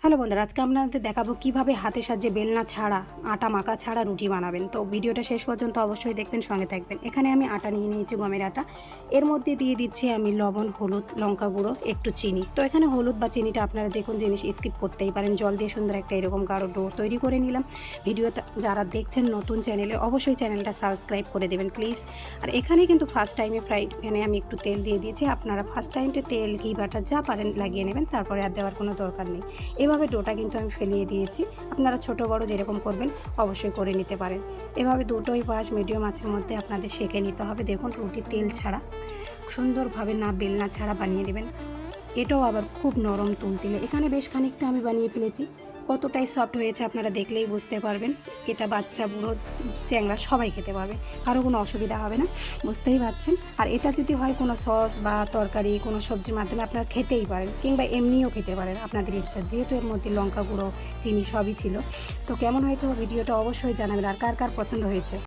Hello বন্ধুরা, আজকে আপনাদের দেখাবো কিভাবে হাতের সাহায্যে বেলনা ছাড়া, আটা মাখা ছাড়া রুটি বানাবেন। তো ভিডিওটা শেষ পর্যন্ত অবশ্যই দেখবেন, সঙ্গে থাকবেন। এখানে আমি আটা নিয়ে নিয়েছি, গমের আটা। এর মধ্যে দিয়ে দিচ্ছি আমি লবণ, হলুদ, লঙ্কা গুঁড়ো, একটু চিনি। তো এখানে হলুদ বা চিনিটা আপনারা যে কোনো জিনিস স্কিপ করতেই পারেন। জল দিয়ে সুন্দর একটা এরকম গাঢ় ডো তৈরি করে নিলাম। ভিডিওটা যারা দেখছেন নতুন চ্যানেলে, অবশ্যই চ্যানেলটা সাবস্ক্রাইব করে দেবেন প্লিজ। আর এখানে কিন্তু ফার্স্ট টাইমে ফ্রাই প্যানে আমি একটু তেল দিয়ে দিয়েছি। আপনারা ফার্স্ট টাইমে তেল, ঘি, বাটার যা পারেন লাগিয়ে নেবেন, তারপরে আর দেওয়ার কোনো দরকার নেই। এভাবে ডোটা কিন্তু আমি ফেলিয়ে দিয়েছি। আপনারা ছোট বড় যেরকম করবেন অবশ্যই করে নিতে পারেন। এভাবে দুটোই পাশ মিডিয়াম আঁচের মধ্যে আপনাদের সেঁকে নিতে হবে। দেখুন, রুটি তেল ছাড়া সুন্দরভাবে না বেলনা ছাড়া বানিয়ে নেবেন। এটাও আবার খুব নরম তুলতুলে। এখানে বেশ খানিকটা আমি বানিয়ে ফেলেছি। কতটাই সফট হয়েছে আপনারা দেখলেই বুঝতে পারবেন। এটা বাচ্চা, বুড়ো, চ্যাংড়া সবাই খেতে পারবে, কারো কোনো অসুবিধা হবে না, বুঝতেই পারছেন। আর এটা যদি হয় কোনো সস বা তরকারি, কোনো সবজির মাধ্যমে আপনারা খেতেই পারেন, কিংবা এমনিও খেতে পারেন, আপনাদের ইচ্ছা। যেহেতু এর মধ্যে লঙ্কা গুঁড়ো, চিনি সবই ছিল। তো কেমন হয়েছে ভিডিওটা অবশ্যই জানাবেন, আর কার কার পছন্দ হয়েছে।